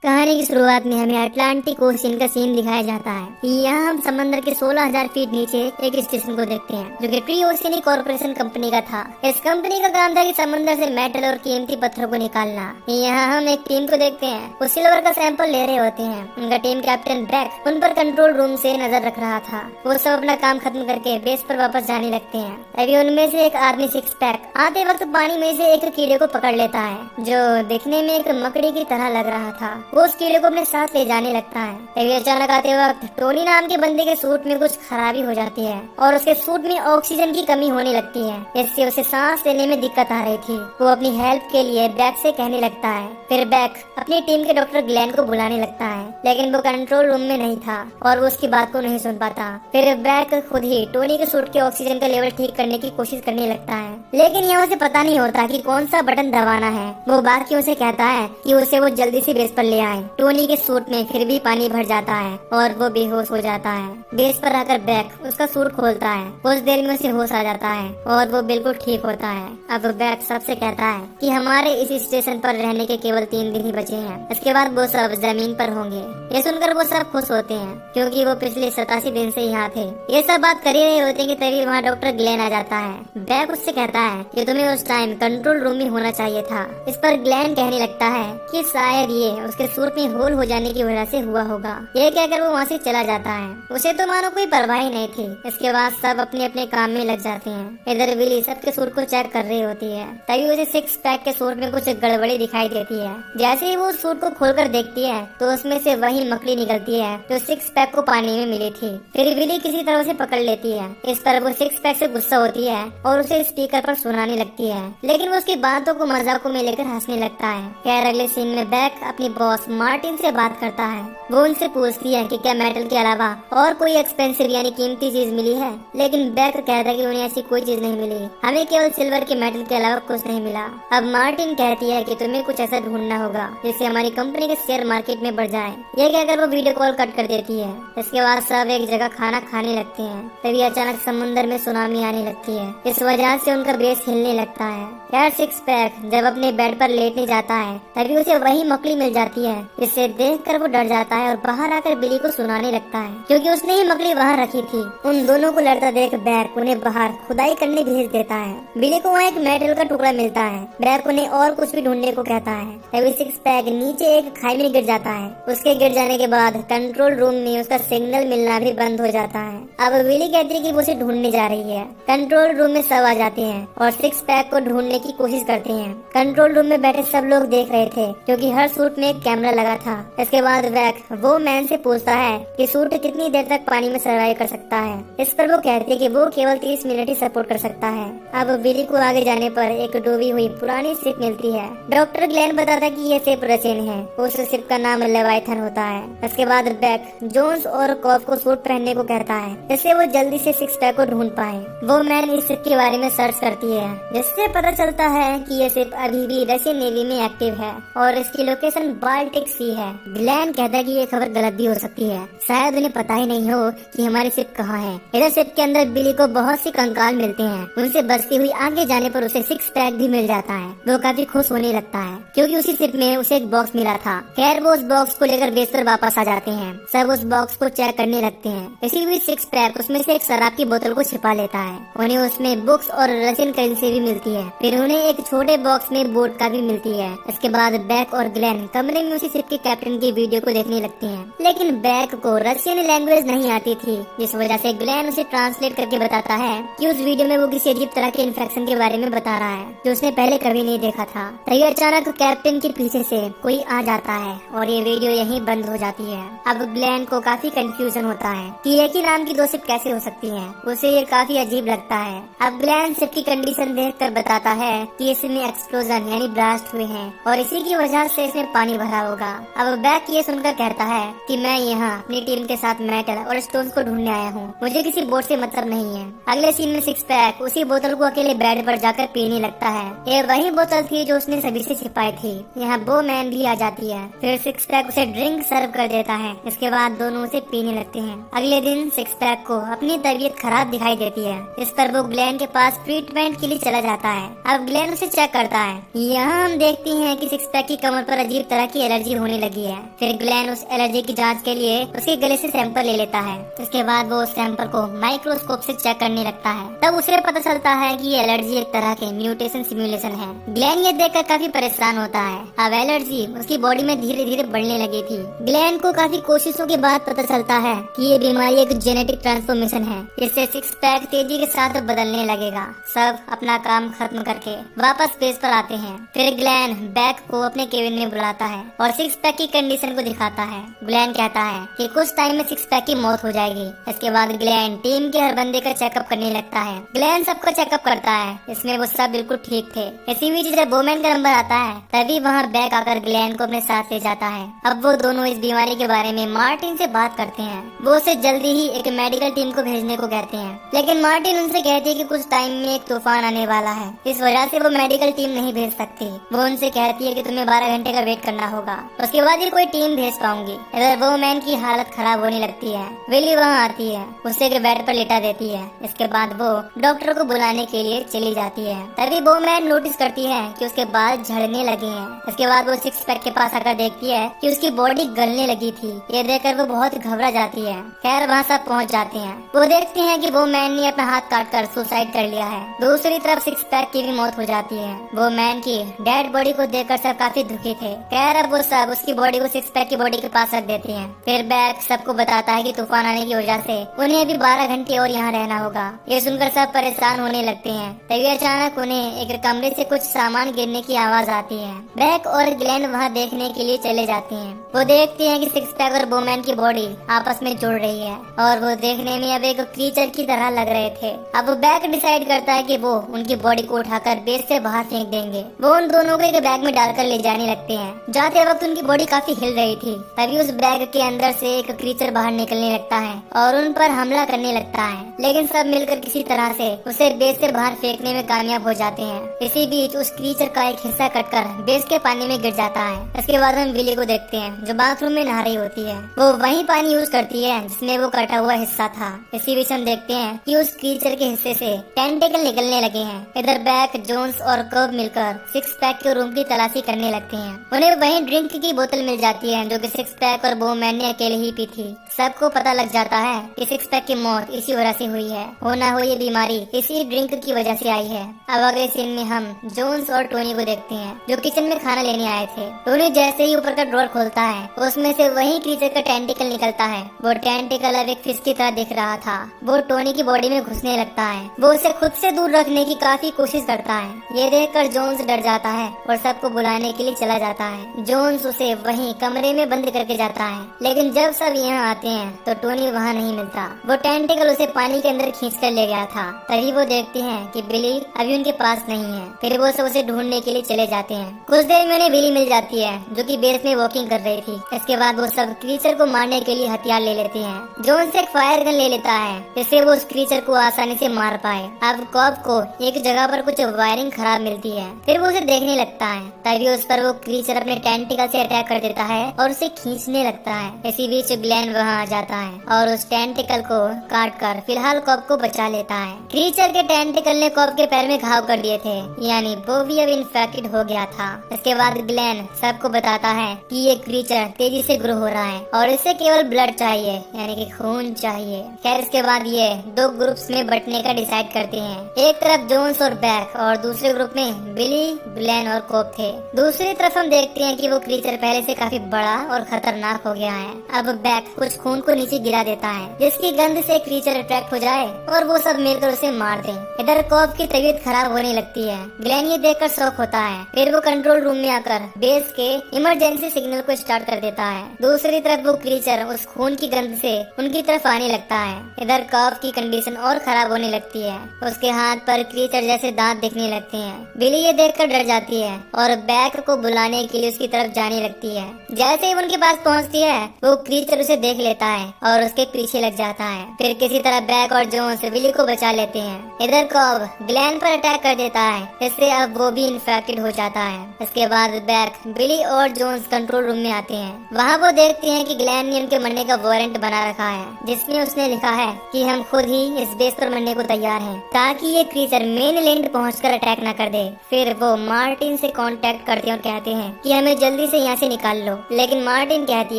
कहानी की शुरुआत में हमें अटलांटिक ओशियन का सीन दिखाया जाता है। यहाँ हम समंदर के 16,000 फीट नीचे एक स्टेशन को देखते हैं जो कि ट्री ओशियनिक कॉर्पोरेशन कंपनी का था। इस कंपनी का काम था कि समंदर से मेटल और कीमती पत्थरों को निकालना। यहाँ हम एक टीम को देखते हैं, वो सिल्वर का सैंपल ले रहे होते हैं। उनका टीम कैप्टन ब्रैक उन पर कंट्रोल रूम से नजर रख रहा था। वो सब अपना काम खत्म करके बेस पर वापस जाने लगते हैं। तभी उनमें से एक आदमी सिक्स पैक आते वक्त पानी में से एक कीड़े को पकड़ लेता है जो दिखने में एक मकड़ी की तरह लग रहा था। वो उस कीड़े को अपने साथ ले जाने लगता है। तभी अचानक आते वक्त टोनी नाम के बंदे के सूट में कुछ खराबी हो जाती है और उसके सूट में ऑक्सीजन की कमी होने लगती है। इससे उसे सांस लेने में दिक्कत आ रही थी। वो अपनी हेल्प के लिए बैक से कहने लगता है। फिर बैक अपनी टीम के डॉक्टर ग्लेन को बुलाने लगता है, लेकिन वो कंट्रोल रूम में नहीं था और वो उसकी बात को नहीं सुन पाता। फिर बैक खुद ही टोनी के सूट के ऑक्सीजन का लेवल ठीक करने की कोशिश करने लगता है, लेकिन ये उसे पता नहीं होता कि कौन सा बटन दबाना है। वो बाकियों से कहता है कि उसे वो जल्दी से बेस पर ले आए। टोनी के सूट में फिर भी पानी भर जाता है और वो बेहोश हो जाता है। बेस पर आकर बैक उसका सूट खोलता है। कुछ देर में उसे होश आ जाता है और वो बिल्कुल ठीक होता है। अब बैक सबसे कहता है कि हमारे इस स्टेशन पर रहने के केवल 3 दिन ही बचे हैं, इसके बाद वो सब जमीन पर होंगे। ये सुनकर वो सब खुश होते हैं क्योंकि वो पिछले 87 दिन से यहाँ थे। ये सब बात कर ही रहे होते हैं कि तभी वहाँ डॉक्टर ग्लेन आ जाता है। बैक उससे कहता है कि तुम्हें उस टाइम कंट्रोल रूम में होना चाहिए था। इस पर ग्लेन कहने लगता है कि शायद ये उसके सूट में होल हो जाने की वजह से हुआ होगा। ये कहकर वो वहाँ से चला जाता है। उसे तो मानो कोई परवाह ही नहीं थी। इसके बाद सब अपने अपने काम में लग जाते हैं। इधर विली सबके सूट को चेक कर रही होती है। तभी उसे सिक्स पैक के सूट में कुछ गड़बड़ी दिखाई देती है। जैसे ही वो सूट को खोलकर देखती है तो उसमें से वही मकड़ी निकलती है जो सिक्स पैक को पानी में मिली थी। फिर विली किसी तरह से पकड़ लेती है। इस पर वो सिक्स पैक से गुस्सा होती है और उसे स्पीकर पर सुनाने लगती है, लेकिन वो उसकी बातों को मजाकों में लेकर हंसने लगता है। खैर अगले सीन में बैक अपनी बॉस मार्टिन से बात करता है। वो उनसे पूछती है कि क्या मेटल के अलावा और कोई एक्सपेंसिव यानी कीमती चीज मिली है, लेकिन बैक कहता है कि उन्हें ऐसी कोई चीज नहीं मिली, हमें केवल सिल्वर के मेटल के अलावा कुछ नहीं मिला। अब मार्टिन कहती है कि तुम्हें कुछ ऐसा ढूंढना होगा जिससे हमारी कंपनी के शेयर मार्केट में बढ़ जाए। ये कहकर वो वीडियो कॉल कट कर देती है। इसके बाद सब एक जगह खाना खाने लगते हैं। तभी अचानक समुद्र में सुनामी आने लगती है। इस वजह से उनका बेस हिलने लगता है। यार सिक्स पैक जब अपने बेड पर लेटने जाता है तभी उसे वही मकड़ी मिल जाती है। इसे देखकर वो डर जाता है और बाहर आकर बिली को सुनाने लगता है क्योंकि उसने ही मकड़ी वहाँ रखी थी। उन दोनों को लड़ता देख बैक उन्हें बाहर खुदाई करने भेज देता है। बिली को वहाँ एक मेटल का टुकड़ा मिलता है। बैक उन्हें और कुछ भी ढूंढने को कहता है। तभी सिक्स पैक नीचे एक खाई में गिर जाता है। उसके गिर जाने के बाद कंट्रोल रूम में उसका सिग्नल मिलना भी बंद हो जाता है। अब बिली कहती है कि वो उसे ढूंढने जा रही है। कंट्रोल रूम में सब आ जाते हैं और सिक्स पैक को ढूंढने की कोशिश करते हैं। कंट्रोल रूम में बैठे सब लोग देख रहे थे क्योंकि हर सूट में एक कैमरा लगा था। इसके बाद बैक वो मैन से पूछता है कि सूट कितनी देर तक पानी में सर्वाइव कर सकता है। इस पर वो कहती है कि वो केवल 30 मिनट ही सपोर्ट कर सकता है। अब बिली को आगे जाने पर एक डूबी हुई पुरानी शिप मिलती है। डॉक्टर ग्लेन बताता है कि ये शिप रचिन है। उस शिप का नाम लेवाइथन होता है। इसके बाद बैक जोन्स और कॉफ को सूट पहनने को कहता है जिससे वो जल्दी से सिक्स पैक को ढूंढ पाए। वो मैन इस शिप के बारे में सर्च करती है जिससे पता चलता है कि ये शिप अभी भी रशियन नेवी में एक्टिव है और इसकी लोकेशन बाल्टिक सी है। ग्लेन कहता है कि ये खबर गलत भी हो सकती है, शायद उन्हें पता ही नहीं हो कि हमारी शिप कहाँ है। इधर शिप के अंदर बिली को बहुत सी कंकाल मिलते हैं। उनसे बचती हुई आगे जाने पर उसे सिक्स पैक भी मिल जाता है। वो काफी खुश होने लगता है क्योंकि उसी शिप में उसे एक बॉक्स मिला था। खैर वो उस बॉक्स को लेकर बेस पर वापस आ जाते हैं। सब उस बॉक्स को चेक करने लगते हैं। इसी बीच सिक्स पैक उसमें से एक शराब की बोतल को छिपा लेता है। उन्हें उसमें बुक्स और रशियन करेंसी भी मिलती है। फिर उन्हें एक छोटे बॉक्स में बोट का भी मिलती है। इसके बाद बैक और ग्लेन कमरे में उसी शिप के कैप्टन की वीडियो को देखने लगते हैं, लेकिन बैक को रशियन लैंग्वेज नहीं आती थी, जिस वजह से ग्लेन उसे ट्रांसलेट करके बताता है कि उस वीडियो में वो किसी अजीब तरह के इन्फेक्शन के बारे में बता रहा है जो उसने पहले कभी नहीं देखा था। तभी अचानक कैप्टन के पीछे से कोई आ जाता है और ये वीडियो यहीं बंद हो जाती है। अब ग्लेन को काफी कंफ्यूजन होता है कि एक ही नाम की 2 शिप कैसे हो सकती हैं। उसे ये काफी अजीब लगता है। अब ग्लेन शिप की कंडीशन देखकर बताता है कि इसमें एक्सप्लोजन यानी ब्लास्ट हुए हैं और इसी की वजह से इसमें पानी भरा होगा। अब बैक ये सुनकर कहता है कि मैं यहाँ अपनी टीम के साथ मेटल और स्टोन्स को ढूंढने आया हूँ, मुझे किसी बोट से मतलब नहीं है। अगले सीन में सिक्स पैक उसी बोतल को अकेले बेड पर जाकर पीने लगता है। ये वही बोतल थी जो उसने सभी से छिपाई थी। यहाँ वो मैन भी आ जाती है। फिर सिक्स पैक उसे ड्रिंक सर्व कर देता है। इसके बाद दोनों उसे पीने लगते हैं। अगले दिन सिक्स पैक को अपनी तबीयत खराब दिखाई देती है। इस पर वो ग्लेन के पास ट्रीटमेंट के लिए चला जाता है। अब ग्लेन उसे चेक करता है। यहाँ हम देखती हैं कि सिक्स पैक की कमर पर अजीब तरह की एलर्जी होने लगी है। फिर ग्लेन उस एलर्जी की जांच के लिए उसके गले से सैंपल ले लेता है। उसके बाद वो उस सैंपल को माइक्रोस्कोप से चेक करने लगता है। तब उसे पता चलता है कि ये एलर्जी एक तरह के म्यूटेशन सिमुलेशन है। ग्लेन ये देखकर काफी परेशान होता है। अब एलर्जी उसकी बॉडी में धीरे धीरे बढ़ने लगी थी। ग्लेन को काफी कोशिशों के बाद पता चलता है कि ये बीमारी एक जेनेटिक ट्रांसफॉर्मेशन है। इससे सिक्स पैक तेजी के साथ बदलने लगेगा। सब अपना काम खत्म करके वापस स्पेस पर आते हैं। फिर ग्लेन बैक को अपने केबिन में बुलाता है और सिक्स पैक की कंडीशन को दिखाता है। ग्लेन कहता है कि कुछ टाइम में सिक्स पैक की मौत हो जाएगी। इसके बाद ग्लेन टीम के हर बंदे का चेकअप करने लगता है। ग्लेन सबका चेकअप करता है। इसमें वो सब बिल्कुल ठीक थे। इसी बीच जब बोमैन का नंबर आता है तभी वहाँ बैक आकर ग्लेन को अपने साथ ले जाता है। अब वो दोनों इस बीमारी के बारे में मार्टिन से बात करते हैं। वो उसे जल्दी ही एक मेडिकल टीम को भेजने को कहते हैं, लेकिन मार्टिन उनसे कहती है कि कुछ टाइम में एक तूफान आने वाला है, इस वजह से वो मेडिकल टीम नहीं भेज सकती। वो उनसे कहती है कि तुम्हें 12 घंटे का वेट करना होगा, उसके बाद ही कोई टीम भेज पाऊंगी। इधर वो मैन की हालत खराब होने लगती है। विली वहाँ आती है, उसे के बेड पर लेटा देती है। इसके बाद वो डॉक्टर को बुलाने के लिए चली जाती है। तभी वो मैन नोटिस करती है कि उसके बाल झड़ने लगे हैं। इसके बाद वो सिक्स पैक के पास आकर देखती है कि उसकी बॉडी गलने लगी थी। ये देखकर वो बहुत घबरा जाती है। खैर वहाँ सब पहुँच जाते हैं। वो देखते हैं कि वो मैन ने अपना हाथ काटकर सुसाइड कर लिया है। दूसरी तरफ सिक्स पैक की भी मौत हो जाती है। वो मैन की डेड बॉडी को देखकर सब काफी दुखी थे। खैर अब वो सब उसकी बॉडी को सिक्स पैक की बॉडी के पास रख देते हैं। फिर बैक सबको बताता है कि तूफान आने की वजह से उन्हें अभी 12 घंटे और यहाँ रहना होगा। ये सुनकर सब परेशान होने लगते हैं। तभी अचानक उन्हें एक कमरे से कुछ सामान गिरने की आवाज आती है। बैक और ग्लेन वहाँ देखने के लिए चले जाते हैं। वो देखते हैं कि सिक्स पैक और बोमैन की बॉडी आपस में जुड़ रही है और वो देखने में अब एक क्रीचर की तरह लग रहे थे। अब बैक डिसाइड करता है कि वो उनकी बॉडी को उठाकर बेस से बाहर फेंक देंगे। वो उन दोनों को एक बैग में डालकर ले जाने लगते हैं। जाते वक्त उनकी बॉडी काफी हिल रही थी। तभी उस बैग के अंदर से एक क्रीचर बाहर निकलने लगता है और उन पर हमला करने लगता है, लेकिन सब मिलकर किसी तरह से उसे बेस से बाहर फेंकने में कामयाब हो जाते हैं। इसी बीच उस क्रीचर का एक हिस्सा कटकर बेस के पानी में गिर जाता है। इसके बाद हम विली को देखते हैं जो बाथरूम में नहा रही होती है। वो वही पानी यूज करती है जिसमें वो कटा हुआ हिस्सा था। इसी बीच हम देखते हैं कि उस क्रीचर के हिस्से से टेंटेकल निकलने लगे हैं। इधर बैक, जोन्स और कर्ब मिलकर सिक्स पैक के रूम की तलाशी करने लगते हैं। उन्हें वहीं ड्रिंक की बोतल मिल जाती है जो कि सिक्स पैक और बोमैन ने अकेले ही पी थी। सबको पता लग जाता है कि सिक्स पैक की मौत इसी वजह से हुई है। हो ना हो ये बीमारी इसी ड्रिंक की वजह से आई है। अब अगले सीन में हम जोन्स और टोनी को देखते हैं जो किचन में खाना लेने आए थे। टोनी जैसे ही ऊपर का ड्रॉर खोलता है उसमें से वही क्रीचर का टेंटिकल निकलता है। वो टेंटिकल अब एक फिश की तरह दिख रहा था। वो टोनी की बॉडी में घुसने लगता है। वो उसे खुद से दूर रखने की काफी कोशिश करता है। ये देखकर जोन्स डर जाता है और सबको बुलाने के लिए चला जाता है। जोन्स उसे वहीं कमरे में बंद करके जाता है, लेकिन जब सब यहाँ आते हैं तो टोनी वहाँ नहीं मिलता। वो टेंटिकल उसे पानी के अंदर खींच कर ले गया था। तभी वो देखते हैं कि बिली अभी उनके पास नहीं है। फिर वो सब उसे ढूंढने के लिए चले जाते हैं। कुछ देर में उन्हें बिली मिल जाती है जो कि बेस में वॉकिंग कर रही थी। इसके बाद वो सब क्रीचर को मारने के लिए हथियार ले लेते हैं। जोन्स एक फायर गन ले लेता है जिससे वो उस क्रीचर को आसानी से मार पाए। अब कॉब को एक जगह पर कुछ वायरिंग खराब मिलती है। फिर वो उसे देखने लगता है। तभी उस पर वो क्रीचर अपने टेंटिकल से अटैक कर देता है और उसे खींचने लगता है। इसी बीच ग्लेन वहाँ आ जाता है और उस टेंटिकल को काट कर फिलहाल कॉब को बचा लेता है। क्रीचर के टेंटिकल ने कॉब के पैर में घाव कर दिए थे, यानी वो भी अब इन्फेक्टेड हो गया था। इसके बाद ग्लेन सबको बताता है कि ये क्रीचर तेजी से ग्रो हो रहा है और इसे केवल ब्लड चाहिए, यानी कि खून चाहिए। खैर इसके बाद ये दो ग्रुप्स में बंटने का डिसाइड करते हैं। एक तरफ जोन्स और बैक और दूसरे ग्रुप में बिली, ग्लेन और कॉब थे। दूसरी तरफ हम देखते हैं कि वो क्रीचर पहले से काफी बड़ा और खतरनाक हो गया है। अब बैक कुछ खून को नीचे गिरा देता है जिसकी गंध से क्रीचर अट्रैक्ट हो जाए और वो सब मिलकर उसे मार दें। इधर कॉब की तबीयत खराब होने लगती है। ग्लेन ये देखकर शॉक होता है। फिर वो कंट्रोल रूम में आकर बेस के इमरजेंसी सिग्नल को स्टार्ट कर देता है। दूसरी तरफ वो क्रीचर उस खून की गंध से उनकी तरफ आने लगता है। इधर कॉब की कंडीशन और खराब होने लगती है। उसके हाथ पर क्रीचर जैसे दांत दिखने लगते हैं। बिली ये देखकर डर जाती है और बैक को बुलाने के लिए उसकी तरफ जाने लगती है। जैसे ही उनके पास पहुंचती है वो क्रीचर उसे देख लेता है और उसके पीछे लग जाता है। फिर किसी तरह बैक और जोन्स बिली को बचा लेते हैं। इधर कॉब ग्लेन पर अटैक कर देता है, इससे अब वो भी इन्फेक्टेड हो जाता है। इसके बाद बैक, बिली और जोन्स कंट्रोल रूम में आते हैं। वहाँ वो देखते हैं कि ग्लेन ने उनके मरने का वारंट बना रखा है जिसमें उसने लिखा है कि हम खुद ही इस बेस पर मरने को तैयार हैं ताकि ये क्रीचर मेन लैंड पहुंचकर अटैक न कर दे। फिर वो मार्टिन से कांटेक्ट करते हैं और कहते हैं कि हमें जल्द जल्दी से यहाँ से निकाल लो। लेकिन मार्टिन कहती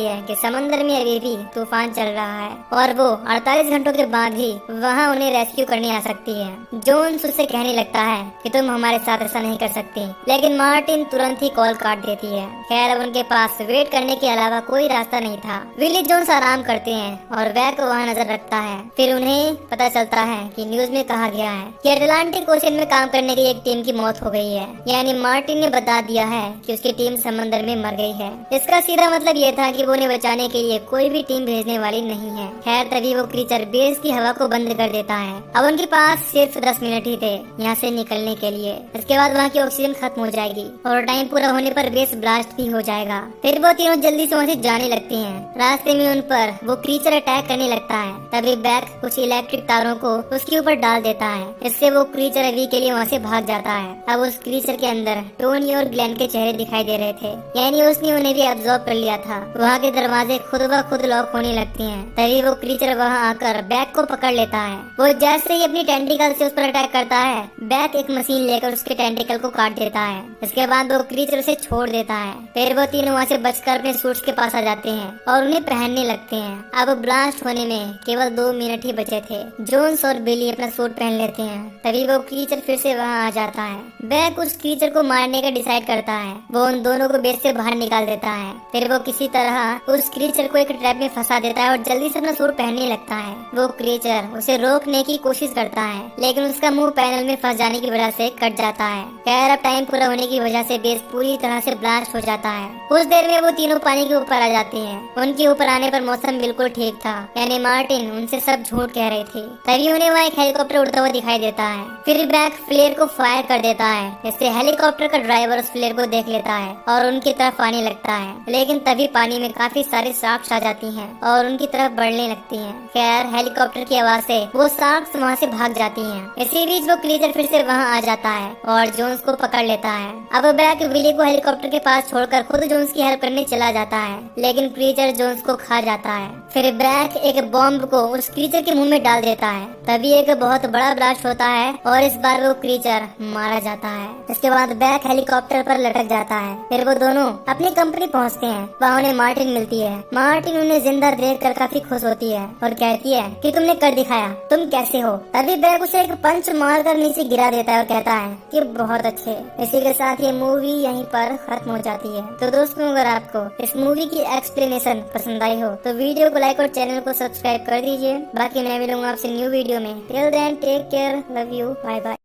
है कि समंदर में अभी भी तूफान चल रहा है और वो 48 घंटों के बाद ही वहाँ उन्हें रेस्क्यू करने आ सकती है। जोन्स उससे कहने लगता है कि तुम हमारे साथ ऐसा नहीं कर सकती, लेकिन मार्टिन तुरंत ही कॉल काट देती है। खैर अब उनके पास वेट करने के अलावा कोई रास्ता नहीं था। विली जोन्स आराम करते हैं और बैक वहाँ नजर रखता है। फिर उन्हें पता चलता है कि न्यूज में कहा गया है कि अटलांटिक ओशन में काम करने की एक टीम की मौत हो गई है। यानी मार्टिन ने बता दिया है कि उसकी टीम समंदर में मर गई है। इसका सीधा मतलब ये था कि वो उन्हें बचाने के लिए कोई भी टीम भेजने वाली नहीं है। खैर तभी वो क्रीचर बेस की हवा को बंद कर देता है। अब उनके पास सिर्फ 10 मिनट ही थे यहाँ से निकलने के लिए। इसके बाद वहाँ की ऑक्सीजन खत्म हो जाएगी और टाइम पूरा होने पर बेस ब्लास्ट भी हो जाएगा। फिर वो तीनों जल्दी से वहाँ से जाने लगती हैं। रास्ते में उन पर वो क्रीचर अटैक करने लगता है। तभी बैक कुछ इलेक्ट्रिक तारों को उसके ऊपर डाल देता है। इससे वो क्रीचर अभी के लिए वहाँ से भाग जाता है। अब उस क्रीचर के अंदर टोनी और ग्लेन के चेहरे दिखाई दे रहे थे, यानी उसने उन्हें भी अब्सॉर्ब कर लिया था। वहाँ के दरवाजे खुद ब खुद लॉक होने लगते हैं। तभी वो क्रीचर वहाँ आकर बैक को पकड़ लेता है। वो जैसे ही अपनी टेंटिकल से उस पर अटैक करता है, बैक एक मशीन लेकर उसके टेंटिकल को काट देता है। इसके बाद वो क्रीचर उसे छोड़ देता है। फिर वो तीनों वहाँ से बचकर अपने सूट्स के पास आ जाते हैं और उन्हें पहनने लगते हैं। अब ब्लास्ट होने में केवल 2 मिनट ही बचे थे। जोन्स और बिली अपना सूट पहन लेते हैं। तभी वो क्रीचर फिर से वहाँ आ जाता है। बैक उस क्रीचर को मारने का डिसाइड करता है। वो उन दोनों को बेस से बाहर निकाल देता है। फिर वो किसी तरह उस क्रीचर को एक ट्रैप में फंसा देता है और जल्दी से अपना सूट पहनने लगता है। वो क्रीचर उसे रोकने की कोशिश करता है, लेकिन उसका मुंह पैनल में फंस जाने की वजह से कट जाता है। खैर अब टाइम पूरा होने की वजह से बेस पूरी तरह से ब्लास्ट हो जाता है। कुछ देर में वो तीनों पानी के ऊपर आ जाते हैं। उनके ऊपर आने पर मौसम बिल्कुल ठीक था, यानी मार्टिन उनसे सब झूठ कह रही थी। तभी उन्हें वहाँ एक हेलीकॉप्टर उड़ता हुआ दिखाई देता है। फिर बैक फ्लेयर को फायर कर देता है। इससे हेलीकॉप्टर का ड्राइवर उस फ्लेयर को देख लेता है और उनकी तरफ आने लगता है। लेकिन तभी पानी में काफी सारी शार्क्स आ जाती हैं और उनकी तरफ बढ़ने लगती हैं। खैर हेलीकॉप्टर की आवाज से वो शार्क्स वहाँ से भाग जाती हैं। इसी बीच वो क्रीचर फिर से वहाँ आ जाता है और जोन्स को पकड़ लेता है। अब बैक विली को हेलीकॉप्टर के पास छोड़कर खुद जोन्स की हेल्प करने चला जाता है, लेकिन क्रीचर जोन्स को खा जाता है। फिर बैक एक बॉम्ब को उस क्रीचर के मुंह में डाल देता है। तभी एक बहुत बड़ा ब्लास्ट होता है और इस बार वो क्रीचर मारा जाता है। इसके बाद बैक हेलीकॉप्टर पर लटक जाता है। फिर वो दोनों अपनी कंपनी पहुंचते हैं। वहाँ उन्हें मार्टिन मिलती है। मार्टिन उन्हें जिंदा देखकर काफी खुश होती है और कहती है कि तुमने कर दिखाया, तुम कैसे हो। तभी बैक उसे एक पंच मारकर नीचे गिरा देता है और कहता है कि बहुत अच्छे। इसी के साथ ये मूवी यहीं पर खत्म हो जाती है। तो दोस्तों अगर आपको इस मूवी की एक्सप्लेनेशन पसंद आई हो तो वीडियो को लाइक और चैनल को सब्सक्राइब कर दीजिए। बाकी मैं मिलूंगा आपसे न्यू वीडियो में। Till then take care, love you, bye bye.